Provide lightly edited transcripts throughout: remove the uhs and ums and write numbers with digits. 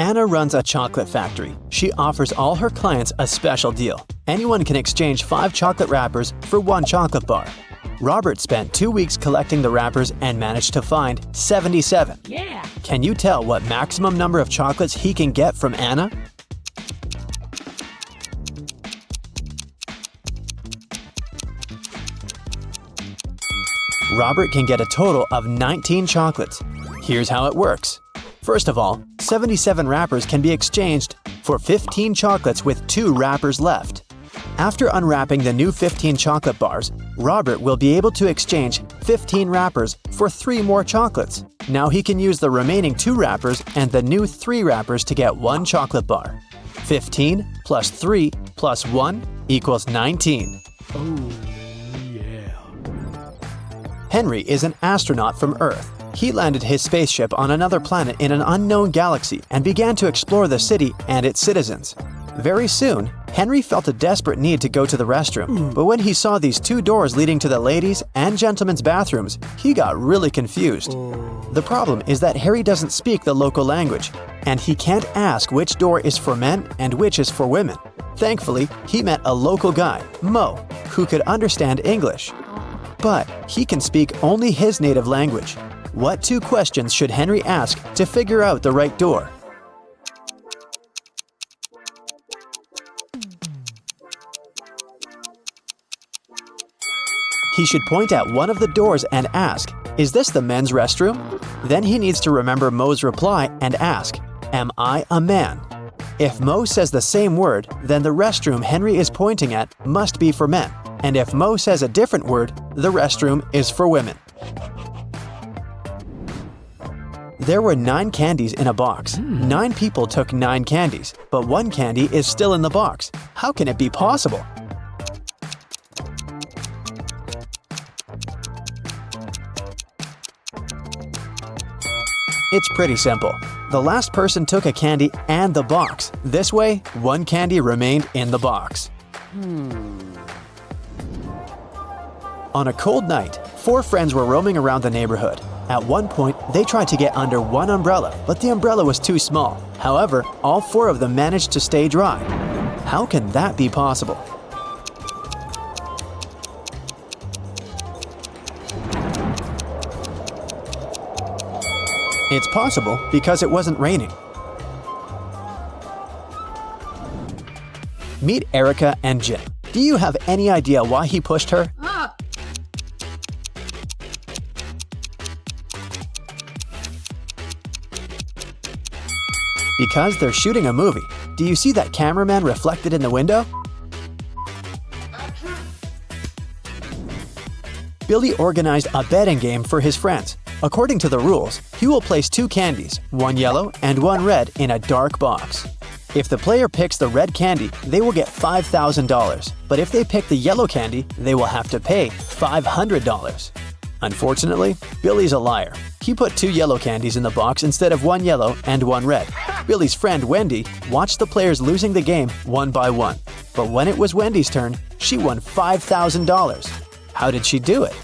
Anna runs a chocolate factory. She offers all her clients a special deal. Anyone can exchange 5 chocolate wrappers for 1 chocolate bar. Robert spent 2 weeks collecting the wrappers and managed to find 77. Yeah! Can you tell what maximum number of chocolates he can get from Anna? Robert can get a total of 19 chocolates. Here's how it works. First of all, 77 wrappers can be exchanged for 15 chocolates with 2 wrappers left. After unwrapping the new 15 chocolate bars, Robert will be able to exchange 15 wrappers for 3 more chocolates. Now he can use the remaining 2 wrappers and the new 3 wrappers to get 1 chocolate bar. 15 plus 3 plus 1 equals 19. Oh, yeah. Henry is an astronaut from Earth. He landed his spaceship on another planet in an unknown galaxy and began to explore the city and its citizens. Very soon, Henry felt a desperate need to go to the restroom, but when he saw these 2 doors leading to the ladies' and gentlemen's bathrooms, he got really confused. The problem is that Harry doesn't speak the local language, and he can't ask which door is for men and which is for women. Thankfully, he met a local guy, Mo, who could understand English. But he can speak only his native language. What 2 questions should Henry ask to figure out the right door? He should point at one of the doors and ask, "Is this the men's restroom?" Then he needs to remember Mo's reply and ask, "Am I a man?" If Mo says the same word, then the restroom Henry is pointing at must be for men. And if Mo says a different word, the restroom is for women. There were 9 candies in a box. 9 people took 9 candies, but 1 candy is still in the box. How can it be possible? It's pretty simple. The last person took a candy and the box. This way, 1 candy remained in the box. On a cold night, 4 friends were roaming around the neighborhood. At one point, they tried to get under one umbrella, but the umbrella was too small. However, all 4 of them managed to stay dry. How can that be possible? It's possible because it wasn't raining. Meet Erica and Jim. Do you have any idea why he pushed her? Because they're shooting a movie. Do you see that cameraman reflected in the window? Billy organized a betting game for his friends. According to the rules, he will place 2 candies, 1 yellow and 1 red, in a dark box. If the player picks the red candy, they will get $5,000. But if they pick the yellow candy, they will have to pay $500. Unfortunately, Billy's a liar. He put 2 yellow candies in the box instead of 1 yellow and 1 red. Billy's friend Wendy watched the players losing the game one by one. But when it was Wendy's turn, she won $5,000. How did she do it?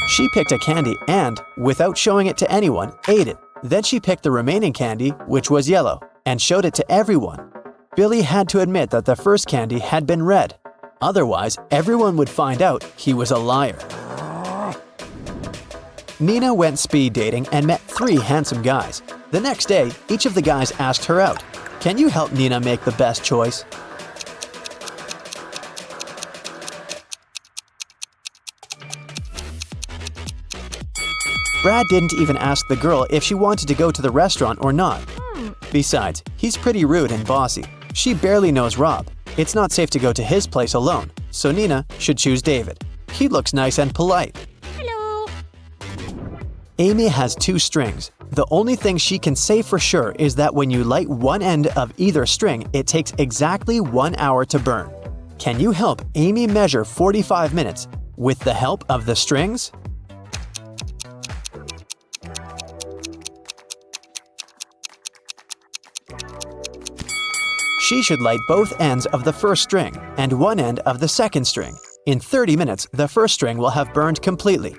She picked a candy and, without showing it to anyone, ate it. Then she picked the remaining candy, which was yellow, and showed it to everyone. Billy had to admit that the first candy had been red. Otherwise, everyone would find out he was a liar. Nina went speed dating and met 3 handsome guys. The next day, each of the guys asked her out. Can you help Nina make the best choice? Brad didn't even ask the girl if she wanted to go to the restaurant or not. Besides, he's pretty rude and bossy. She barely knows Rob. It's not safe to go to his place alone, so Nina should choose David. He looks nice and polite. Hello. Amy has 2 strings. The only thing she can say for sure is that when you light one end of either string, it takes exactly 1 hour to burn. Can you help Amy measure 45 minutes with the help of the strings? She should light both ends of the first string and one end of the second string. In 30 minutes, the first string will have burned completely.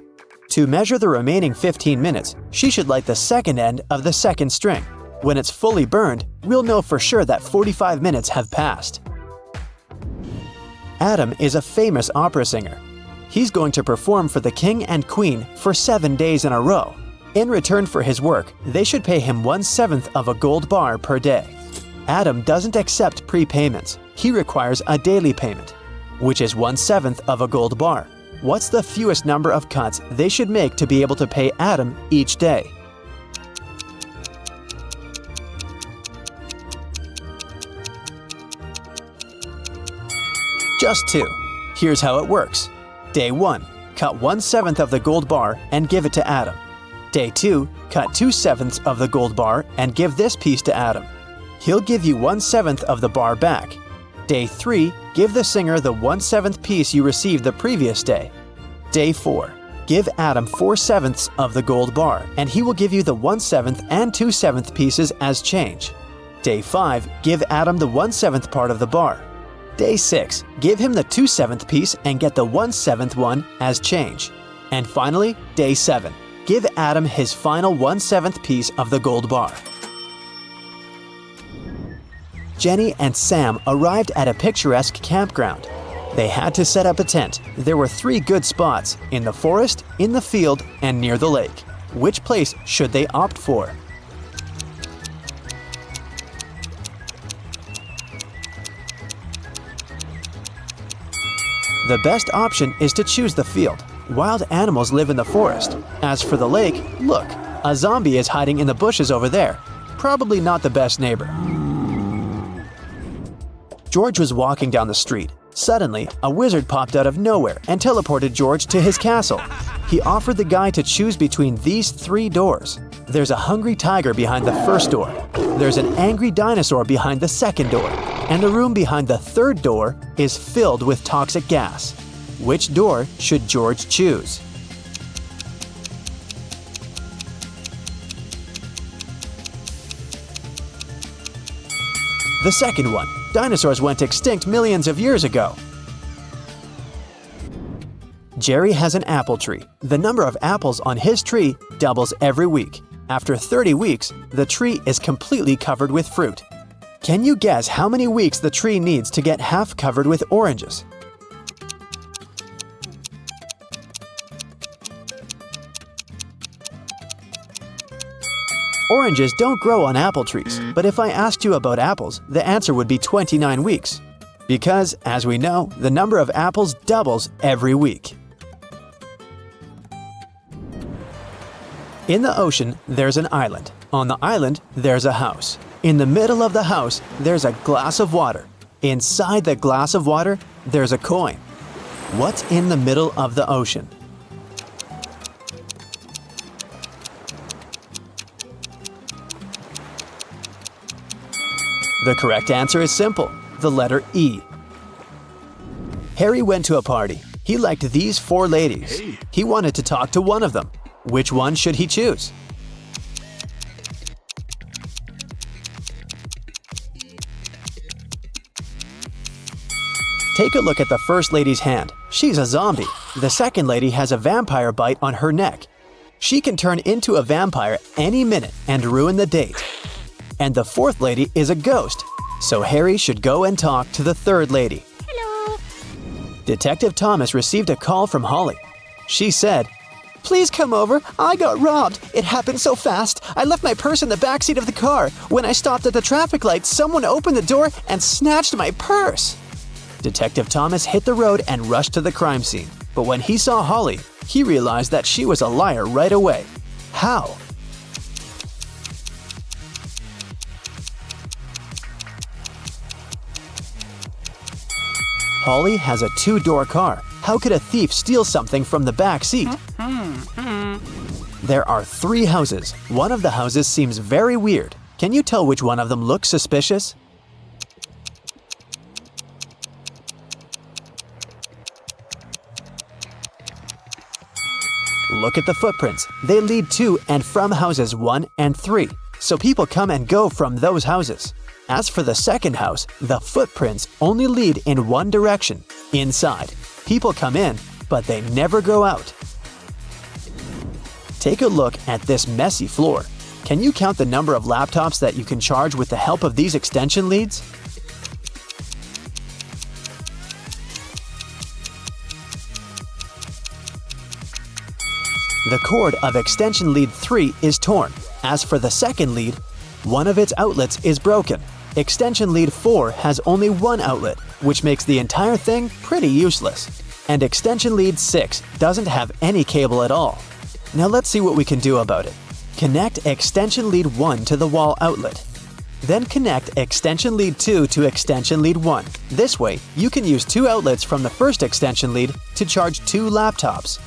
To measure the remaining 15 minutes, she should light the second end of the second string. When it's fully burned, we'll know for sure that 45 minutes have passed. Adam is a famous opera singer. He's going to perform for the king and queen for 7 days in a row. In return for his work, they should pay him 1/7 of a gold bar per day. Adam doesn't accept prepayments. He requires a daily payment, which is 1/7 of a gold bar. What's the fewest number of cuts they should make to be able to pay Adam each day? Just 2. Here's how it works. Day 1, cut 1/7 of the gold bar and give it to Adam. Day 2, cut 2/7 of the gold bar and give this piece to Adam. He'll give you 1/7 of the bar back. Day 3, give the singer the 1/7 piece you received the previous day. Day 4, give Adam 4/7 of the gold bar and he will give you the 1/7 and 2/7 pieces as change. Day 5, give Adam the 1/7 part of the bar. Day 6, give him the 2/7 piece and get the 1/7 one as change. And finally, Day 7, give Adam his final 1/7 piece of the gold bar. Jenny and Sam arrived at a picturesque campground. They had to set up a tent. There were 3 good spots: in the forest, in the field, and near the lake. Which place should they opt for? The best option is to choose the field. Wild animals live in the forest. As for the lake, look, a zombie is hiding in the bushes over there. Probably not the best neighbor. George was walking down the street. Suddenly, a wizard popped out of nowhere and teleported George to his castle. He offered the guy to choose between these 3 doors. There's a hungry tiger behind the first door. There's an angry dinosaur behind the second door. And the room behind the third door is filled with toxic gas. Which door should George choose? The second one. Dinosaurs went extinct millions of years ago. Jerry has an apple tree. The number of apples on his tree doubles every week. After 30 weeks, the tree is completely covered with fruit. Can you guess how many weeks the tree needs to get half covered with oranges? Oranges don't grow on apple trees, but if I asked you about apples, the answer would be 29 weeks. Because, as we know, the number of apples doubles every week. In the ocean, there's an island. On the island, there's a house. In the middle of the house, there's a glass of water. Inside the glass of water, there's a coin. What's in the middle of the ocean? The correct answer is simple, the letter E. Harry went to a party. He liked these 4 ladies. He wanted to talk to one of them. Which one should he choose? Take a look at the first lady's hand. She's a zombie. The second lady has a vampire bite on her neck. She can turn into a vampire any minute and ruin the date. And the fourth lady is a ghost, so Harry should go and talk to the third lady. Hello. Detective Thomas received a call from Holly. She said, "Please come over. I got robbed. It happened so fast. I left my purse in the backseat of the car. When I stopped at the traffic light, someone opened the door and snatched my purse." Detective Thomas hit the road and rushed to the crime scene. But when he saw Holly, he realized that she was a liar right away. How? Holly has a 2-door car. How could a thief steal something from the back seat? There are 3 houses. One of the houses seems very weird. Can you tell which one of them looks suspicious? Look at the footprints. They lead to and from houses 1 and 3, so people come and go from those houses. As for the second house, the footprints only lead in one direction, inside. People come in, but they never go out. Take a look at this messy floor. Can you count the number of laptops that you can charge with the help of these extension leads? The cord of extension lead 3 is torn. As for the second lead, one of its outlets is broken. Extension lead 4 has only one outlet, which makes the entire thing pretty useless. And extension lead 6 doesn't have any cable at all. Now let's see what we can do about it. Connect extension lead 1 to the wall outlet. Then connect extension lead 2 to extension lead 1. This way, you can use 2 outlets from the first extension lead to charge 2 laptops.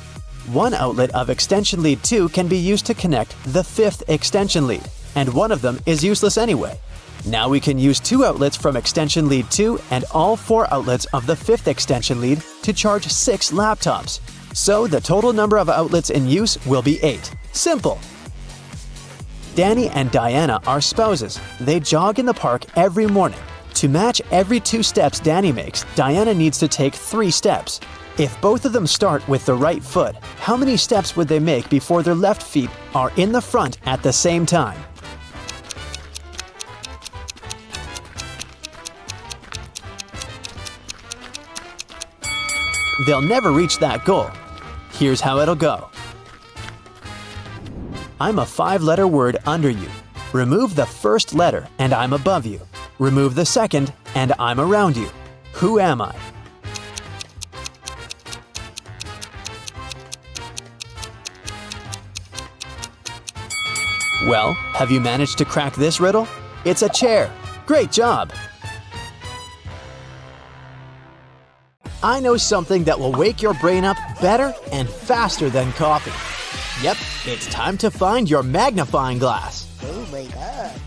One outlet of extension lead 2 can be used to connect the 5th extension lead, and one of them is useless anyway. Now we can use 2 outlets from extension lead 2 and all 4 outlets of the 5th extension lead to charge 6 laptops. So the total number of outlets in use will be 8. Simple! Danny and Diana are spouses. They jog in the park every morning. To match every 2 steps Danny makes, Diana needs to take 3 steps. If both of them start with the right foot, how many steps would they make before their left feet are in the front at the same time? They'll never reach that goal. Here's how it'll go. I'm a 5-letter word under you. Remove the first letter and I'm above you. Remove the second and I'm around you. Who am I? Well, have you managed to crack this riddle? It's a chair. Great job! I know something that will wake your brain up better and faster than coffee. Yep, it's time to find your magnifying glass. Oh my god.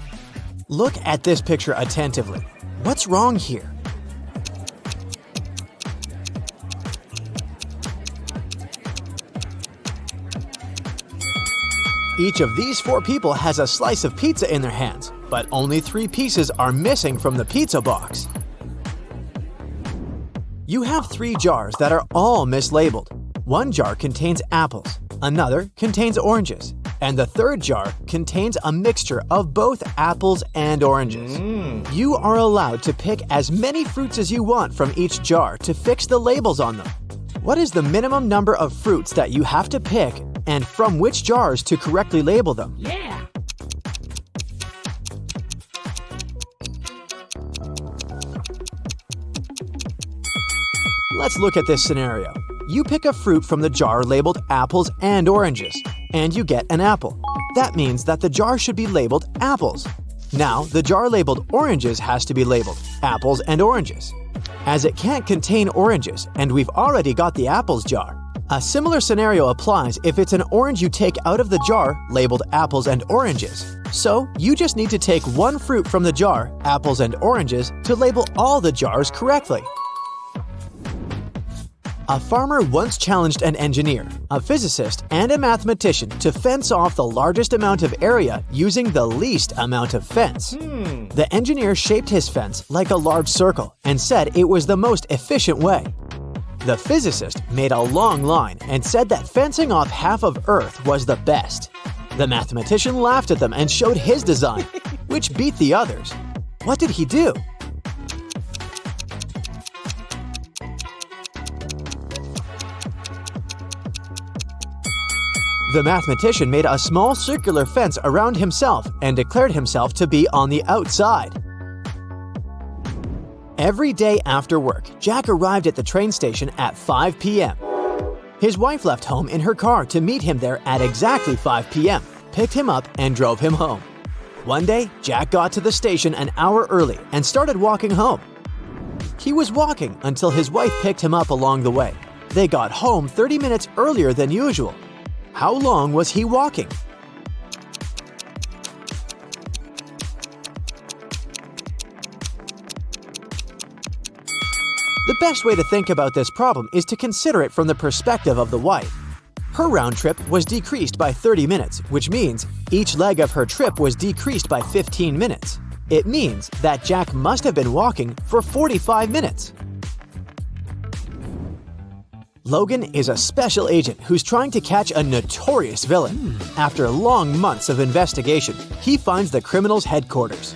Look at this picture attentively. What's wrong here? Each of these 4 people has a slice of pizza in their hands, but only 3 pieces are missing from the pizza box. You have 3 jars that are all mislabeled. One jar contains apples, another contains oranges, and the third jar contains a mixture of both apples and oranges. You are allowed to pick as many fruits as you want from each jar to fix the labels on them. What is the minimum number of fruits that you have to pick and from which jars to correctly label them? Yeah! Let's look at this scenario. You pick a fruit from the jar labeled apples and oranges, and you get an apple. That means that the jar should be labeled apples. Now, the jar labeled oranges has to be labeled apples and oranges. As it can't contain oranges, and we've already got the apples jar. A similar scenario applies if it's an orange you take out of the jar labeled apples and oranges. So, you just need to take one fruit from the jar, apples and oranges, to label all the jars correctly. A farmer once challenged an engineer, a physicist, and a mathematician to fence off the largest amount of area using the least amount of fence. The engineer shaped his fence like a large circle and said it was the most efficient way. The physicist made a long line and said that fencing off half of Earth was the best. The mathematician laughed at them and showed his design, which beat the others. What did he do? The mathematician made a small circular fence around himself and declared himself to be on the outside. Every day after work, Jack arrived at the train station at 5 p.m. His wife left home in her car to meet him there at exactly 5 p.m., picked him up, and drove him home. One day, Jack got to the station an hour early and started walking home. He was walking until his wife picked him up along the way. They got home 30 minutes earlier than usual. How long was he walking? The best way to think about this problem is to consider it from the perspective of the wife. Her round trip was decreased by 30 minutes, which means each leg of her trip was decreased by 15 minutes. It means that Jack must have been walking for 45 minutes. Logan is a special agent who's trying to catch a notorious villain. After long months of investigation, he finds the criminal's headquarters.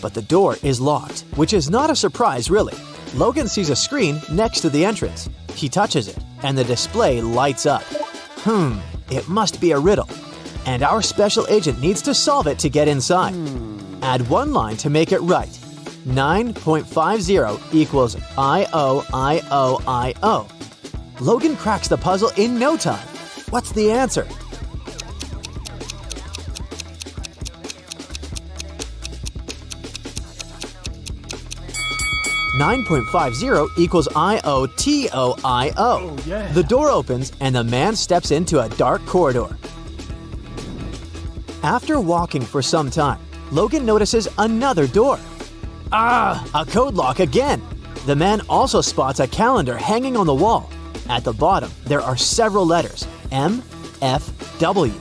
But the door is locked, which is not a surprise really. Logan sees a screen next to the entrance. He touches it, and the display lights up. It must be a riddle. And our special agent needs to solve it to get inside. Add one line to make it right. 9.50 equals IOIOIO. Logan cracks the puzzle in no time. What's the answer? $9.50 equals IOTOIO. Oh, yeah. The door opens and the man steps into a dark corridor. After walking for some time, Logan notices another door. A code lock again! The man also spots a calendar hanging on the wall. At the bottom, there are several letters, M, F, W.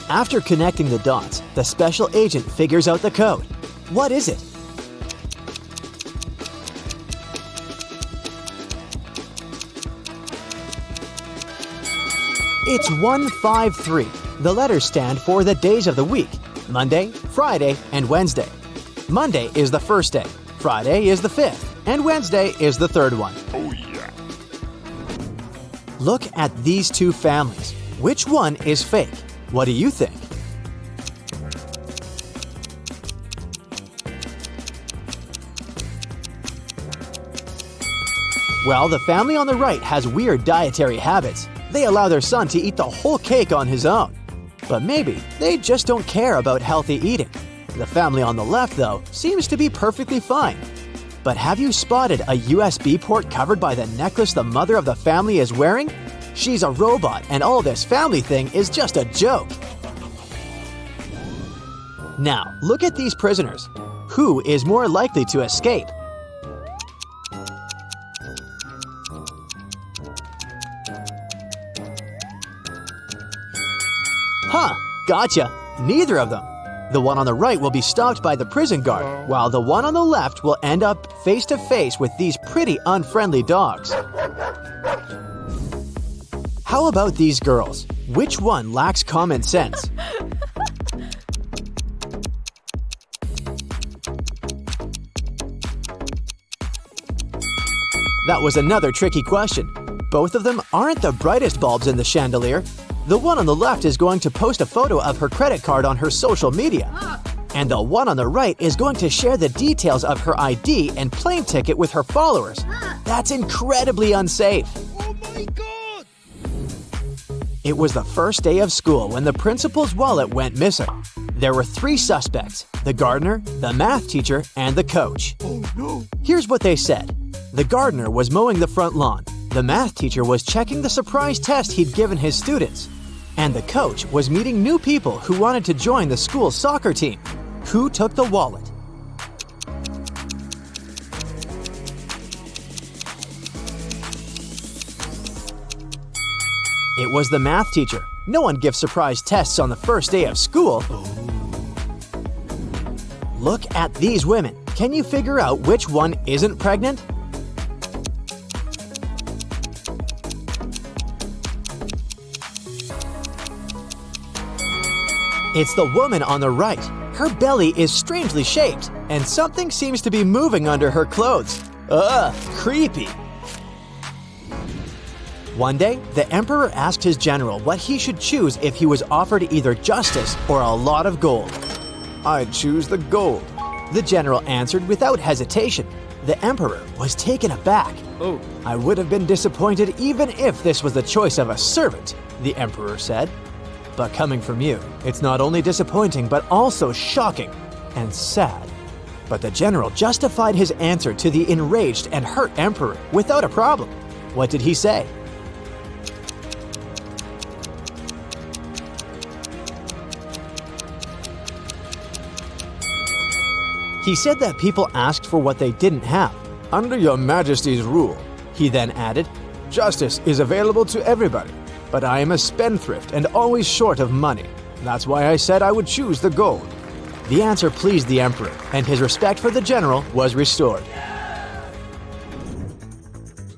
After connecting the dots, the special agent figures out the code. What is it? It's 153. The letters stand for the days of the week: Monday, Friday, and Wednesday. Monday is the first day, Friday is the fifth, and Wednesday is the third one. Oh, yeah. Look at these two families. Which one is fake? What do you think? Well, the family on the right has weird dietary habits. They allow their son to eat the whole cake on his own. But maybe they just don't care about healthy eating. The family on the left, though, seems to be perfectly fine. But have you spotted a USB port covered by the necklace the mother of the family is wearing? She's a robot, and all this family thing is just a joke. Now, look at these prisoners. Who is more likely to escape? Gotcha! Neither of them. The one on the right will be stopped by the prison guard, while the one on the left will end up face to face with these pretty unfriendly dogs. How about these girls? Which one lacks common sense? That was another tricky question. Both of them aren't the brightest bulbs in the chandelier. The one on the left is going to post a photo of her credit card on her social media. And the one on the right is going to share the details of her ID and plane ticket with her followers. That's incredibly unsafe. Oh my God! It was the first day of school when the principal's wallet went missing. There were 3 suspects: the gardener, the math teacher, and the coach. Oh no! Here's what they said. The gardener was mowing the front lawn. The math teacher was checking the surprise test he'd given his students. And the coach was meeting new people who wanted to join the school's soccer team. Who took the wallet? It was the math teacher. No one gives surprise tests on the first day of school. Look at these women. Can you figure out which one isn't pregnant? It's the woman on the right. Her belly is strangely shaped, and something seems to be moving under her clothes. Ugh, creepy. One day, the emperor asked his general what he should choose if he was offered either justice or a lot of gold. "I'd choose the gold," the general answered without hesitation. The emperor was taken aback. Oh. "I would have been disappointed even if this was the choice of a servant," the emperor said. "But coming from you, it's not only disappointing but also shocking and sad." But the general justified his answer to the enraged and hurt emperor without a problem. What did he say? He said that people asked for what they didn't have. "Under your majesty's rule," he then added, "justice is available to everybody. But I am a spendthrift and always short of money. That's why I said I would choose the gold." The answer pleased the emperor, and his respect for the general was restored.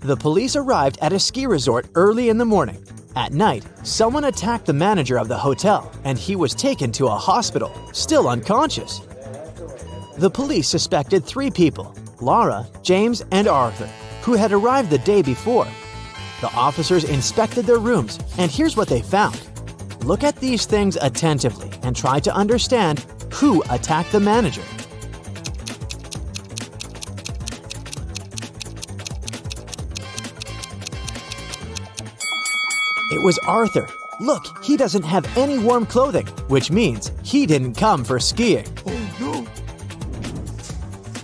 The police arrived at a ski resort early in the morning. At night, someone attacked the manager of the hotel, and he was taken to a hospital, still unconscious. The police suspected 3 people, Laura, James, and Arthur, who had arrived the day before. The officers inspected their rooms, and here's what they found. Look at these things attentively and try to understand who attacked the manager. It was Arthur. Look, he doesn't have any warm clothing, which means he didn't come for skiing. Oh no!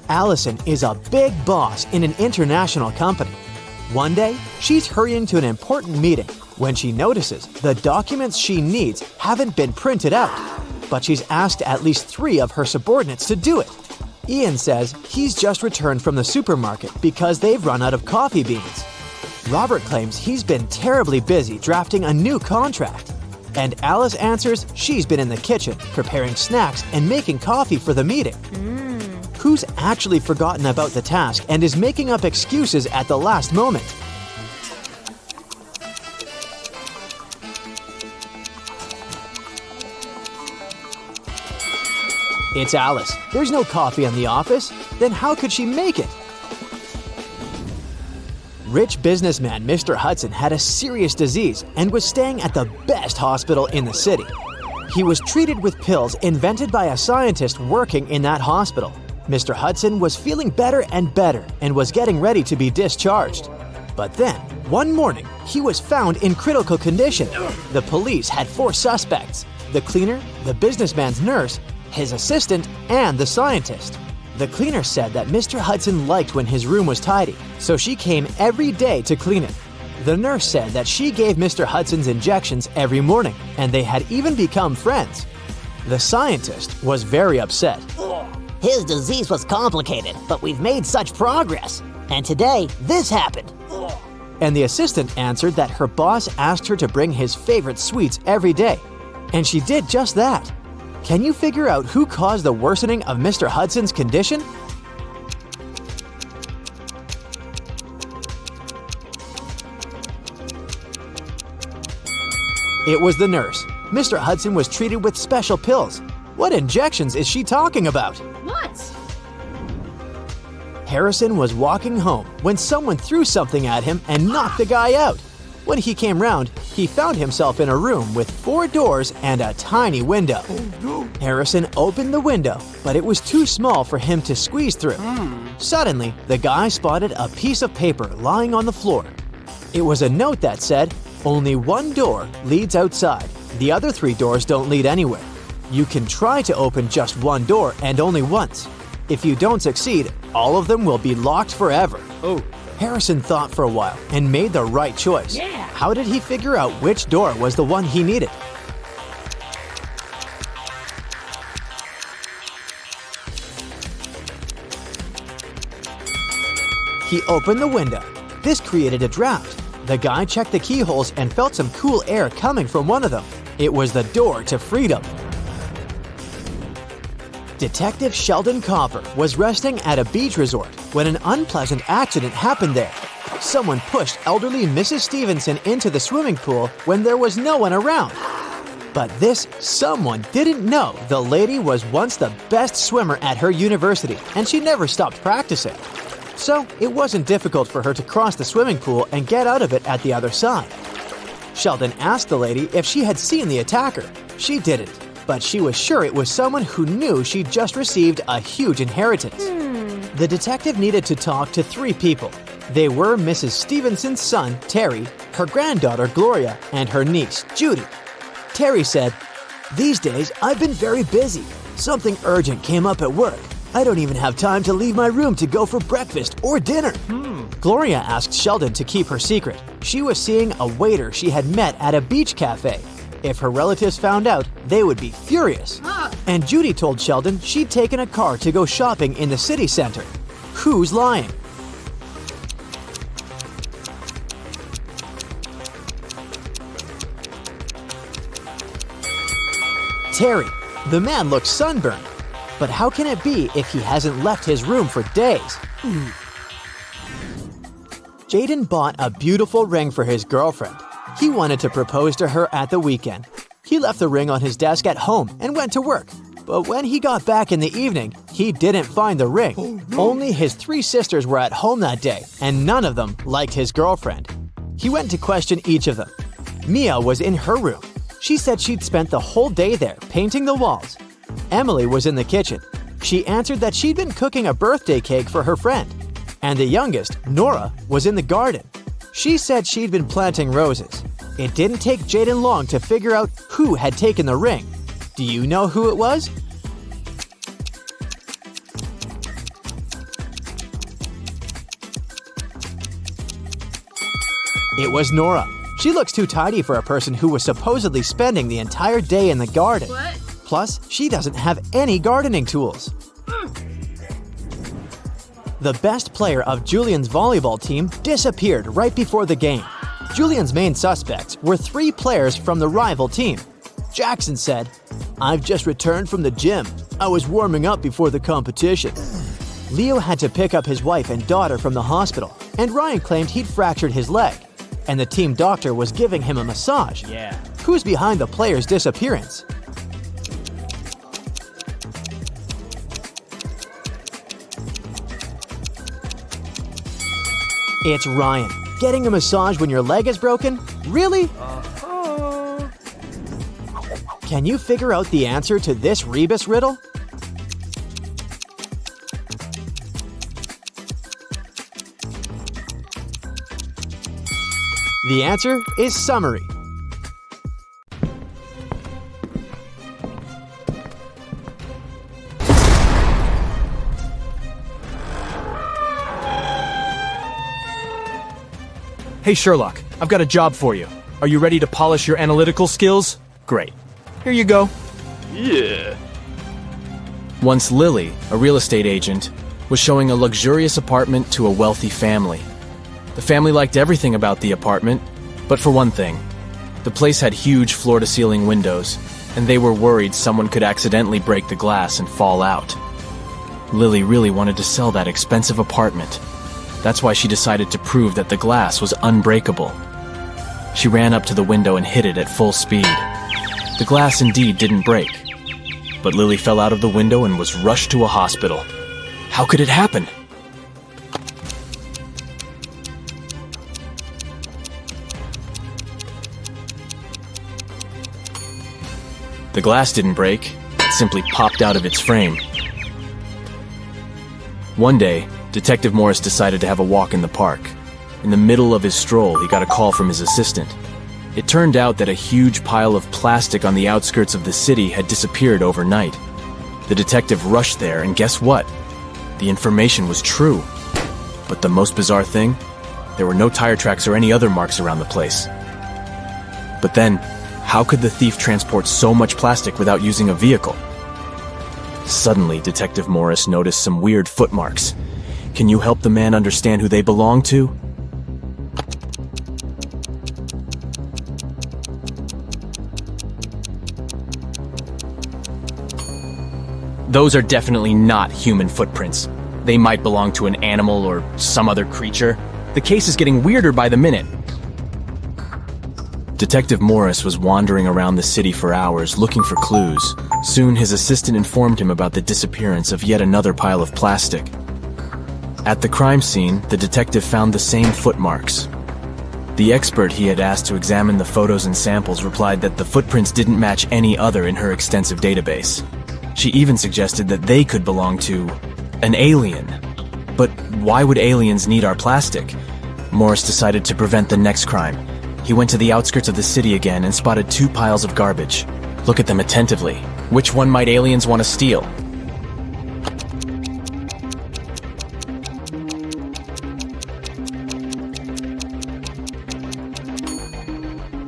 Allison is a big boss in an international company. One day, she's hurrying to an important meeting when she notices the documents she needs haven't been printed out, but she's asked at least 3 of her subordinates to do it. Ian says he's just returned from the supermarket because they've run out of coffee beans. Robert claims he's been terribly busy drafting a new contract. And Alice answers she's been in the kitchen preparing snacks and making coffee for the meeting. Who's actually forgotten about the task and is making up excuses at the last moment? It's Alice. There's no coffee in the office. Then how could she make it? Rich businessman Mr. Hudson had a serious disease and was staying at the best hospital in the city. He was treated with pills invented by a scientist working in that hospital. Mr. Hudson was feeling better and better and was getting ready to be discharged. But then, one morning, he was found in critical condition. The police had 4 suspects: the cleaner, the businessman's nurse, his assistant, and the scientist. The cleaner said that Mr. Hudson liked when his room was tidy, so she came every day to clean it. The nurse said that she gave Mr. Hudson's injections every morning, and they had even become friends. The scientist was very upset. His disease was complicated, but we've made such progress. And today, this happened. And the assistant answered that her boss asked her to bring his favorite sweets every day. And she did just that. Can you figure out who caused the worsening of Mr. Hudson's condition? It was the nurse. Mr. Hudson was treated with special pills. What injections is she talking about? What? Harrison was walking home when someone threw something at him and knocked the guy out. When he came round, he found himself in a room with 4 doors and a tiny window. Oh no! Harrison opened the window, but it was too small for him to squeeze through. Suddenly, the guy spotted a piece of paper lying on the floor. It was a note that said, "Only one door leads outside. The other 3 doors don't lead anywhere. You can try to open just one door and only once. If you don't succeed, all of them will be locked forever." Oh. Harrison thought for a while and made the right choice. Yeah. How did he figure out which door was the one he needed? He opened the window. This created a draft. The guy checked the keyholes and felt some cool air coming from one of them. It was the door to freedom. Detective Sheldon Copper was resting at a beach resort when an unpleasant accident happened there. Someone pushed elderly Mrs. Stevenson into the swimming pool when there was no one around. But this someone didn't know the lady was once the best swimmer at her university and she never stopped practicing. So it wasn't difficult for her to cross the swimming pool and get out of it at the other side. Sheldon asked the lady if she had seen the attacker. She didn't, but she was sure it was someone who knew she'd just received a huge inheritance. The detective needed to talk to 3 people. They were Mrs. Stevenson's son, Terry, her granddaughter, Gloria, and her niece, Judy. Terry said, "These days, I've been very busy. Something urgent came up at work. I don't even have time to leave my room to go for breakfast or dinner." Gloria asked Sheldon to keep her secret. She was seeing a waiter she had met at a beach cafe. If her relatives found out, they would be furious. And Judy told Sheldon she'd taken a car to go shopping in the city center. Who's lying? Terry. The man looks sunburned. But how can it be if he hasn't left his room for days? Jaden bought a beautiful ring for his girlfriend. He wanted to propose to her at the weekend. He left the ring on his desk at home and went to work. But when he got back in the evening, he didn't find the ring. Oh, no. Only his 3 sisters were at home that day, and none of them liked his girlfriend. He went to question each of them. Mia was in her room. She said she'd spent the whole day there painting the walls. Emily was in the kitchen. She answered that she'd been cooking a birthday cake for her friend. And the youngest, Nora, was in the garden. She said she'd been planting roses. It didn't take Jaden long to figure out who had taken the ring. Do you know who it was? It was Nora. She looks too tidy for a person who was supposedly spending the entire day in the garden. What? Plus, she doesn't have any gardening tools. The best player of Julian's volleyball team disappeared right before the game. Julian's main suspects were 3 players from the rival team. Jackson said, "I've just returned from the gym. I was warming up before the competition." Leo had to pick up his wife and daughter from the hospital, and Ryan claimed he'd fractured his leg, and the team doctor was giving him a massage. Yeah. Who's behind the player's disappearance? It's Ryan. Getting a massage when your leg is broken? Really? Can you figure out the answer to this Rebus riddle? The answer is summary. Hey Sherlock, I've got a job for you. Are you ready to polish your analytical skills? Great. Here you go. Yeah. Once Lily, a real estate agent, was showing a luxurious apartment to a wealthy family. The family liked everything about the apartment, but for one thing, the place had huge floor-to-ceiling windows, and they were worried someone could accidentally break the glass and fall out. Lily really wanted to sell that expensive apartment. That's why she decided to prove that the glass was unbreakable. She ran up to the window and hit it at full speed. The glass indeed didn't break, but Lily fell out of the window and was rushed to a hospital. How could it happen? The glass didn't break, it simply popped out of its frame. One day, Detective Morris decided to have a walk in the park. In the middle of his stroll, he got a call from his assistant. It turned out that a huge pile of plastic on the outskirts of the city had disappeared overnight. The detective rushed there, and guess what? The information was true. But the most bizarre thing? There were no tire tracks or any other marks around the place. But then, how could the thief transport so much plastic without using a vehicle? Suddenly, Detective Morris noticed some weird footmarks. Can you help the man understand who they belong to? Those are definitely not human footprints. They might belong to an animal or some other creature. The case is getting weirder by the minute. Detective Morris was wandering around the city for hours looking for clues. Soon his assistant informed him about the disappearance of yet another pile of plastic. At the crime scene, the detective found the same footmarks. The expert he had asked to examine the photos and samples replied that the footprints didn't match any other in her extensive database. She even suggested that they could belong to an alien. But why would aliens need our plastic? Morris decided to prevent the next crime. He went to the outskirts of the city again and spotted 2 piles of garbage. Look at them attentively. Which one might aliens want to steal?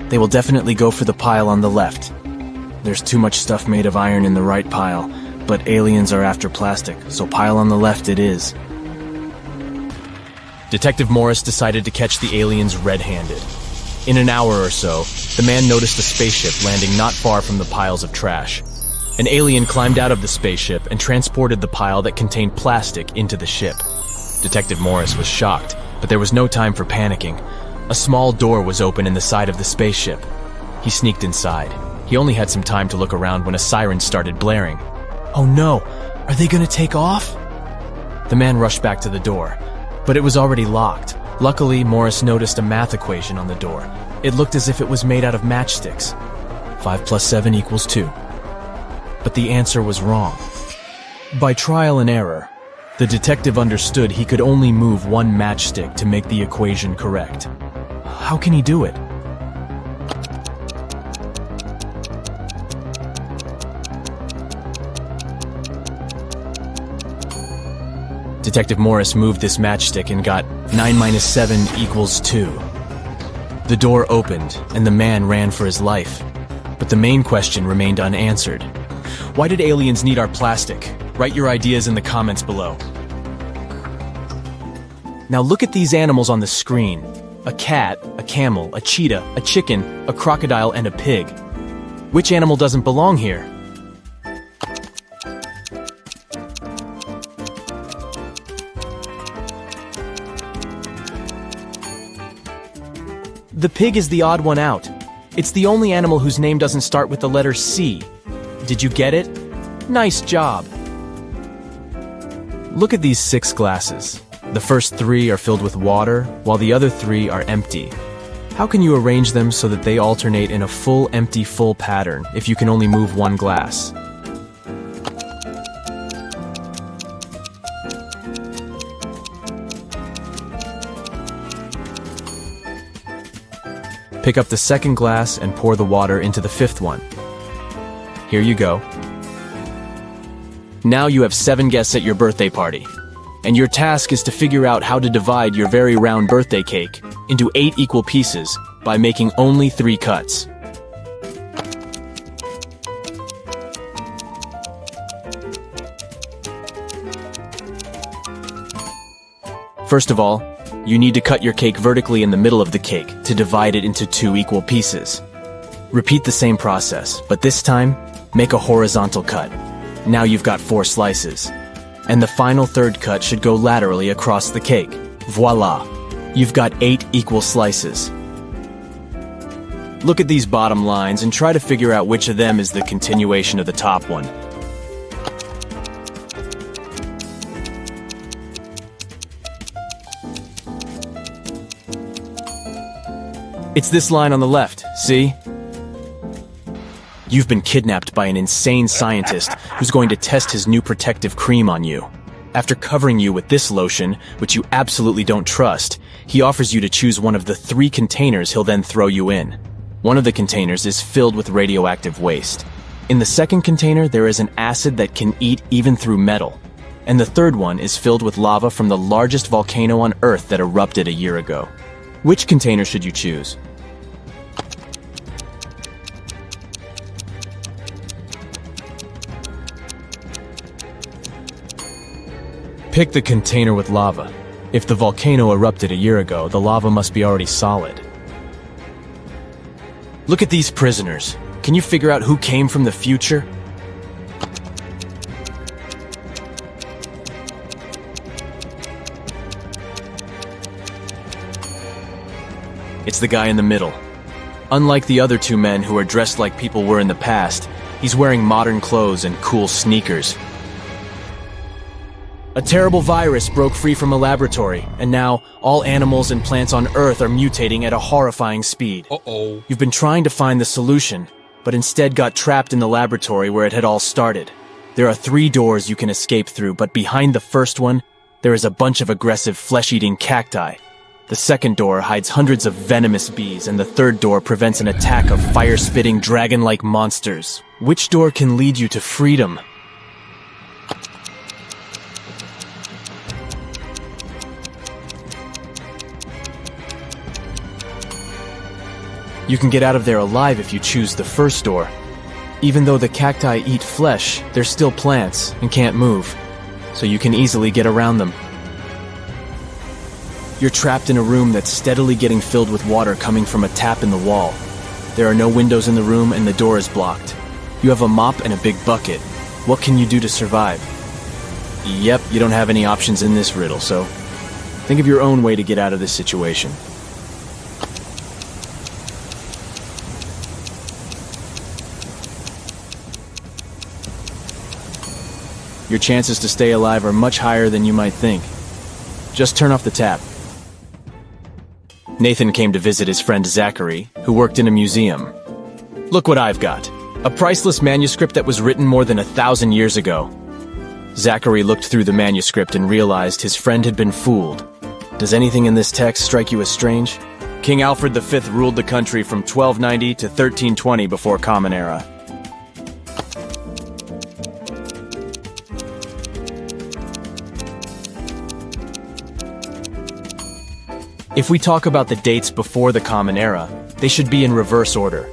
They will definitely go for the pile on the left. There's too much stuff made of iron in the right pile, but aliens are after plastic, so pile on the left it is. Detective Morris decided to catch the aliens red-handed. In an hour or so, the man noticed a spaceship landing not far from the piles of trash. An alien climbed out of the spaceship and transported the pile that contained plastic into the ship. Detective Morris was shocked. But there was no time for panicking. A small door was open in the side of the spaceship. He sneaked inside. He only had some time to look around when a siren started blaring. Oh no! Are they gonna take off? The man rushed back to the door, but it was already locked. Luckily, Morris noticed a math equation on the door. It looked as if it was made out of matchsticks. 5 plus 7 equals 2. But the answer was wrong. By trial and error, the detective understood he could only move one matchstick to make the equation correct. How can he do it? Detective Morris moved this matchstick and got 9 minus 7 equals 2. The door opened, and the man ran for his life. But the main question remained unanswered. Why did aliens need our plastic? Write your ideas in the comments below. Now look at these animals on the screen. A cat, a camel, a cheetah, a chicken, a crocodile, and a pig. Which animal doesn't belong here? The pig is the odd one out. It's the only animal whose name doesn't start with the letter C. Did you get it? Nice job. Look at these 6 glasses. The first 3 are filled with water, while the other 3 are empty. How can you arrange them so that they alternate in a full, empty, full pattern if you can only move one glass? Pick up the second glass and pour the water into the 5th one. Here you go. Now you have 7 guests at your birthday party. And your task is to figure out how to divide your very round birthday cake into 8 equal pieces by making only 3 cuts. First of all, you need to cut your cake vertically in the middle of the cake to divide it into 2 equal pieces. Repeat the same process, but this time, make a horizontal cut. Now you've got 4 slices. And the final 3rd cut should go laterally across the cake. Voila! You've got 8 equal slices. Look at these bottom lines and try to figure out which of them is the continuation of the top one. It's this line on the left, see? You've been kidnapped by an insane scientist who's going to test his new protective cream on you. After covering you with this lotion, which you absolutely don't trust, he offers you to choose one of the 3 containers he'll then throw you in. One of the containers is filled with radioactive waste. In the second container, there is an acid that can eat even through metal. And the third one is filled with lava from the largest volcano on Earth that erupted a year ago. Which container should you choose? Pick the container with lava. If the volcano erupted a year ago, the lava must be already solid. Look at these prisoners. Can you figure out who came from the future? It's the guy in the middle. Unlike the other 2 men who are dressed like people were in the past, he's wearing modern clothes and cool sneakers. A terrible virus broke free from a laboratory, and now all animals and plants on Earth are mutating at a horrifying speed. Uh-oh. You've been trying to find the solution, but instead got trapped in the laboratory where it had all started. There are 3 doors you can escape through, but behind the first one, there is a bunch of aggressive flesh-eating cacti. The second door hides hundreds of venomous bees, and the third door prevents an attack of fire-spitting dragon-like monsters. Which door can lead you to freedom? You can get out of there alive if you choose the first door. Even though the cacti eat flesh, they're still plants and can't move, so you can easily get around them. You're trapped in a room that's steadily getting filled with water coming from a tap in the wall. There are no windows in the room and the door is blocked. You have a mop and a big bucket. What can you do to survive? Yep, you don't have any options in this riddle, so Think of your own way to get out of this situation. Your chances to stay alive are much higher than you might think. Just turn off the tap. Nathan came to visit his friend Zachary, who worked in a museum. Look what I've got. A priceless manuscript that was written more than 1,000 years ago. Zachary looked through the manuscript and realized his friend had been fooled. Does anything in this text strike you as strange? King Alfred V ruled the country from 1290 to 1320 before Common Era. If we talk about the dates before the Common Era, they should be in reverse order.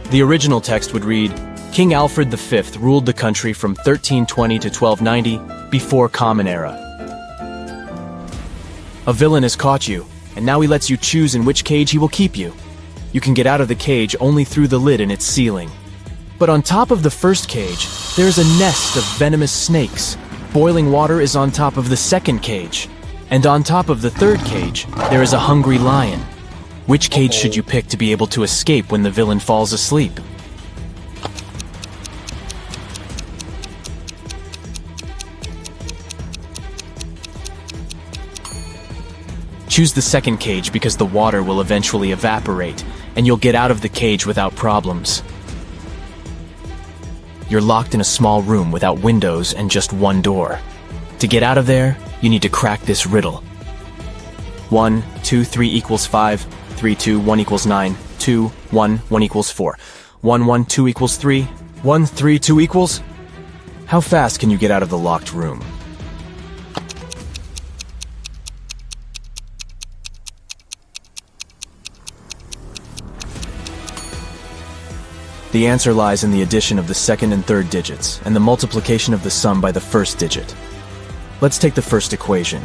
The original text would read, King Alfred V ruled the country from 1320 to 1290 before Common Era. A villain has caught you, and now he lets you choose in which cage he will keep you. You can get out of the cage only through the lid in its ceiling. But on top of the first cage, there is a nest of venomous snakes. Boiling water is on top of the second cage. And on top of the third cage, there is a hungry lion. Which cage should you pick to be able to escape when the villain falls asleep? Choose the second cage because the water will eventually evaporate, and you'll get out of the cage without problems. You're locked in a small room without windows and just one door. To get out of there, you need to crack this riddle. 1, 2, 3 equals 5, 3, 2, 1 equals 9, 2, 1, 1 equals 4, 1, 1, 2 equals 3, 1, 3, 2 equals... How fast can you get out of the locked room? The answer lies in the addition of the second and third digits, and the multiplication of the sum by the first digit. Let's take the first equation.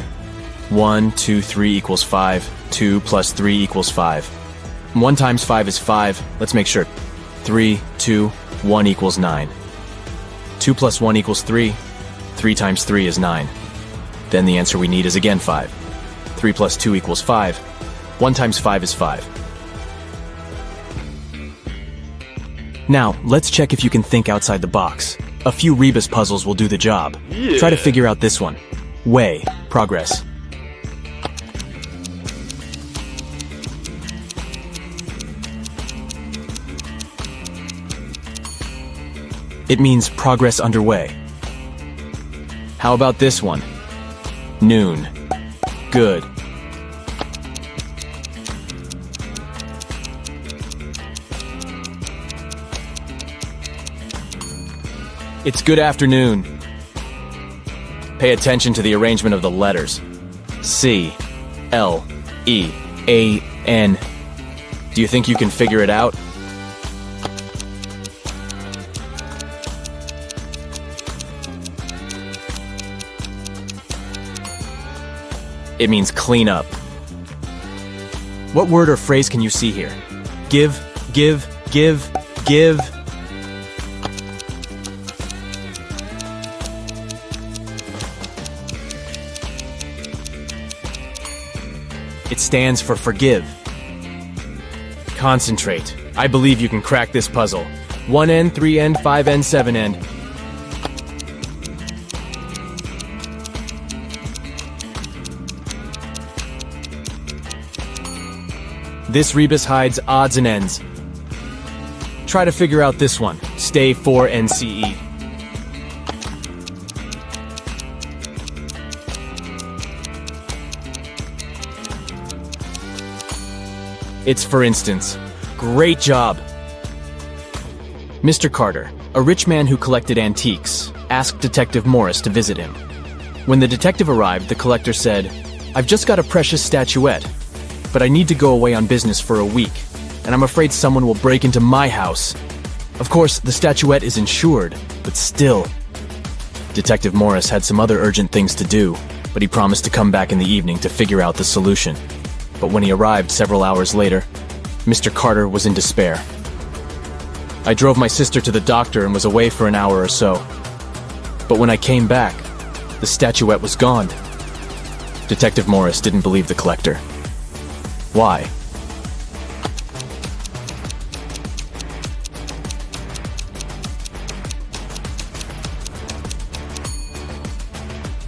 1, 2, 3 equals 5, 2 plus 3 equals 5. 1 times 5 is 5, let's make sure. 3, 2, 1 equals 9. 2 plus 1 equals 3, 3 times 3 is 9. Then the answer we need is again 5. 3 plus 2 equals 5, 1 times 5 is 5. Now, let's check if you can think outside the box. A few Rebus puzzles will do the job. Yeah. Try to figure out this one. Way, progress. It means progress underway. How about this one? Noon. Good. It's good afternoon. Pay attention to the arrangement of the letters. C, L, E, A, N. Do you think you can figure it out? It means clean up. What word or phrase can you see here? Give, give, give, give. It stands for forgive. Concentrate. I believe you can crack this puzzle. 1N, 3N, 5N, 7N. This Rebus hides odds and ends. Try to figure out this one. Stay 4NCE. It's for instance. Great job! Mr. Carter, a rich man who collected antiques, asked Detective Morris to visit him. When the detective arrived, the collector said, "I've just got a precious statuette, but I need to go away on business for a week, and I'm afraid someone will break into my house." Of course, the statuette is insured, but still. Detective Morris had some other urgent things to do, but he promised to come back in the evening to figure out the solution. But when he arrived several hours later, Mr. Carter was in despair. I drove my sister to the doctor and was away for an hour or so. But when I came back, the statuette was gone. Detective Morris didn't believe the collector. Why?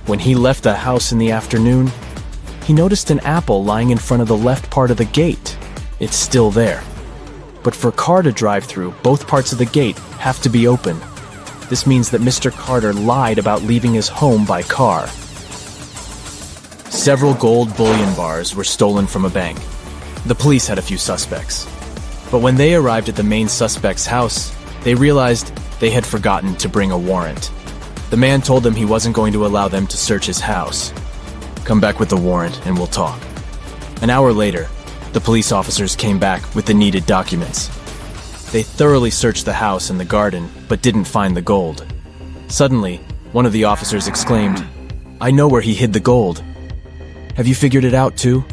When he left the house in the afternoon, he noticed an apple lying in front of the left part of the gate. It's still there. But for a car to drive through, both parts of the gate have to be open. This means that Mr. Carter lied about leaving his home by car. Several gold bullion bars were stolen from a bank. The police had a few suspects. But when they arrived at the main suspect's house, they realized they had forgotten to bring a warrant. The man told them he wasn't going to allow them to search his house. Come back with the warrant and we'll talk. An hour later, the police officers came back with the needed documents. They thoroughly searched the house and the garden, but didn't find the gold. Suddenly, one of the officers exclaimed, "I know where he hid the gold. Have you figured it out too?"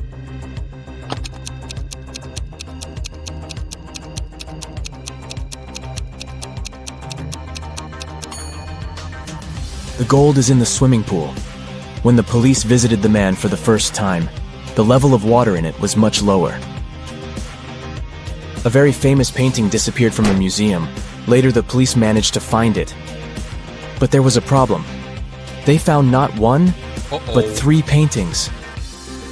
The gold is in the swimming pool. When the police visited the man for the first time, the level of water in it was much lower. A very famous painting disappeared from a museum. Later, the police managed to find it. But there was a problem. They found not one, but 3 paintings.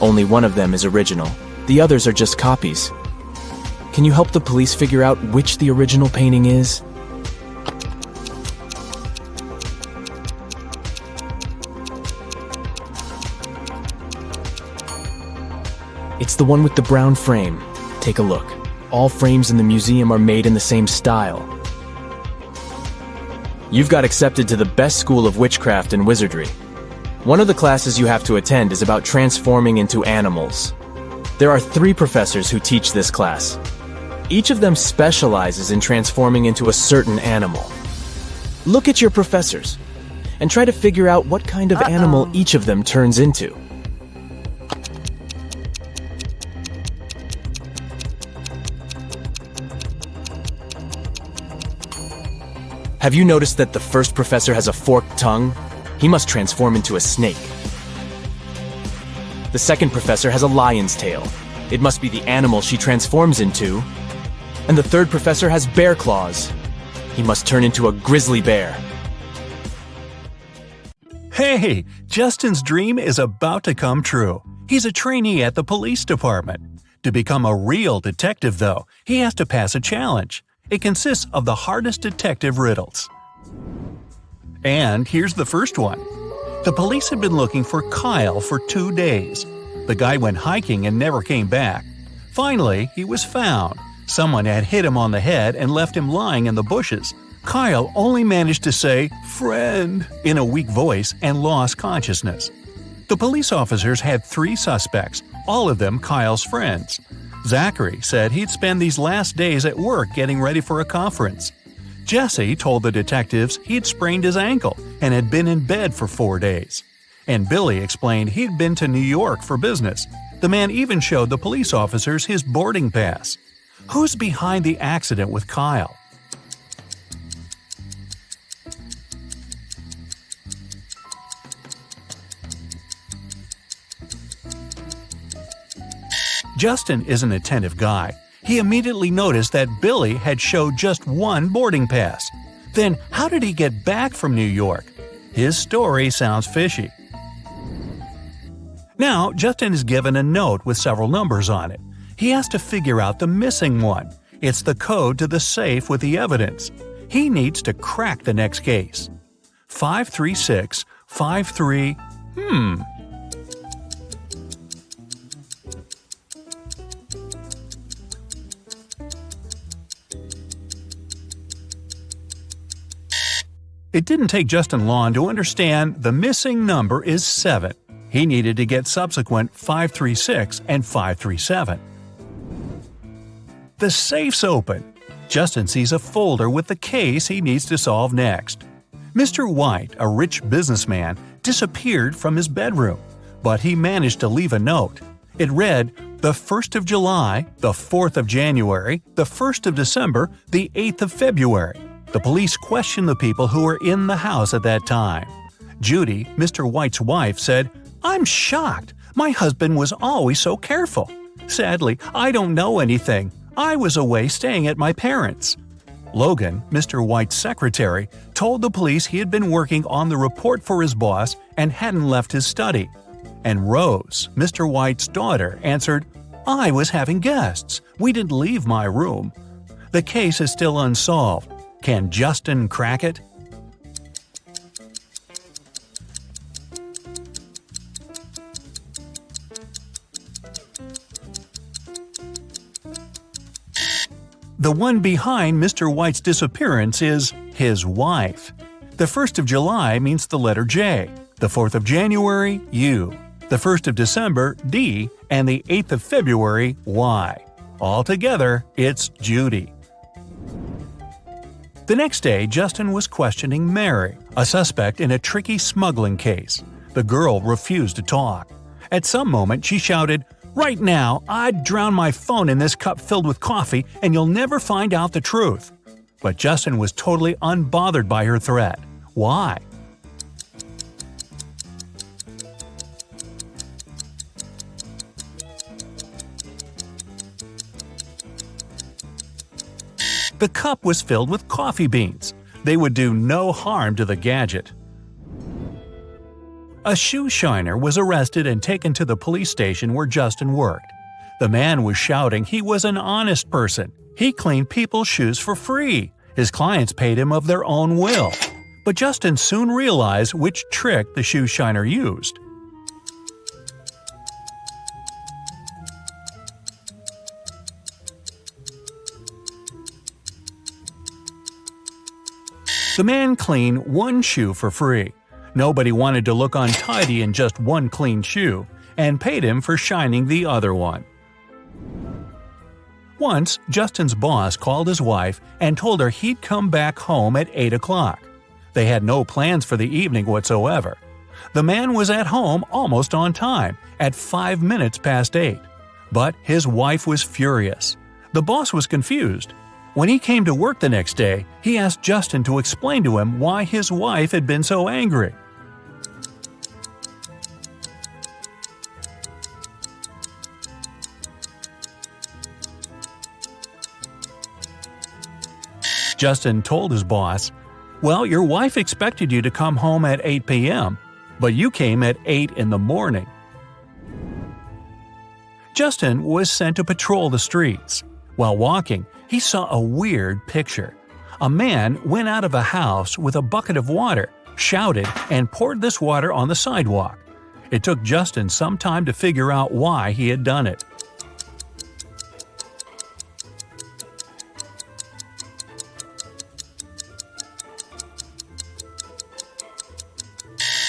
Only one of them is original. The others are just copies. Can you help the police figure out which the original painting is? It's the one with the brown frame. Take a look. All frames in the museum are made in the same style. You've got accepted to the best school of witchcraft and wizardry. One of the classes you have to attend is about transforming into animals. There are 3 professors who teach this class. Each of them specializes in transforming into a certain animal. Look at your professors and try to figure out what kind of animal each of them turns into. Have you noticed that the first professor has a forked tongue? He must transform into a snake. The second professor has a lion's tail. It must be the animal she transforms into. And the third professor has bear claws. He must turn into a grizzly bear. Hey, Justin's dream is about to come true. He's a trainee at the police department. To become a real detective, though, he has to pass a challenge. It consists of the hardest detective riddles. And here's the first one. The police had been looking for Kyle for 2 days. The guy went hiking and never came back. Finally, he was found. Someone had hit him on the head and left him lying in the bushes. Kyle only managed to say, "Friend," in a weak voice and lost consciousness. The police officers had 3 suspects, all of them Kyle's friends. Zachary said he'd spend these last days at work getting ready for a conference. Jesse told the detectives he'd sprained his ankle and had been in bed for 4 days. And Billy explained he'd been to New York for business. The man even showed the police officers his boarding pass. Who's behind the accident with Kyle? Justin is an attentive guy. He immediately noticed that Billy had showed just 1 boarding pass. Then how did he get back from New York? His story sounds fishy. Now, Justin is given a note with several numbers on it. He has to figure out the missing one. It's the code to the safe with the evidence. He needs to crack the next case. 53653. It didn't take Justin long to understand the missing number is 7. He needed to get subsequent 536 and 537. The safe's open. Justin sees a folder with the case he needs to solve next. Mr. White, a rich businessman, disappeared from his bedroom, but he managed to leave a note. It read, the 1st of July, the 4th of January, the 1st of December, the 8th of February. The police questioned the people who were in the house at that time. Judy, Mr. White's wife, said, "I'm shocked. My husband was always so careful. Sadly, I don't know anything. I was away staying at my parents'." Logan, Mr. White's secretary, told the police he had been working on the report for his boss and hadn't left his study. And Rose, Mr. White's daughter, answered, "I was having guests. We didn't leave my room." The case is still unsolved. Can Justin crack it? The one behind Mr. White's disappearance is his wife. The 1st of July means the letter J, the 4th of January, U, the 1st of December, D, and the 8th of February, Y. Altogether, it's Judy. The next day, Justin was questioning Mary, a suspect in a tricky smuggling case. The girl refused to talk. At some moment, she shouted, "Right now, I'd drown my phone in this cup filled with coffee and you'll never find out the truth." But Justin was totally unbothered by her threat. Why? The cup was filled with coffee beans. They would do no harm to the gadget. A shoe shiner was arrested and taken to the police station where Justin worked. The man was shouting he was an honest person. He cleaned people's shoes for free. His clients paid him of their own will. But Justin soon realized which trick the shoe shiner used. The man cleaned one shoe for free. Nobody wanted to look untidy in just one clean shoe, and paid him for shining the other one. Once, Justin's boss called his wife and told her he'd come back home at 8 o'clock. They had no plans for the evening whatsoever. The man was at home almost on time, at 5 minutes past 8. But his wife was furious. The boss was confused. When he came to work the next day, he asked Justin to explain to him why his wife had been so angry. Justin told his boss, "Well, your wife expected you to come home at 8 p.m., but you came at 8 in the morning." Justin was sent to patrol the streets. While walking, he saw a weird picture. A man went out of a house with a bucket of water, shouted, and poured this water on the sidewalk. It took Justin some time to figure out why he had done it.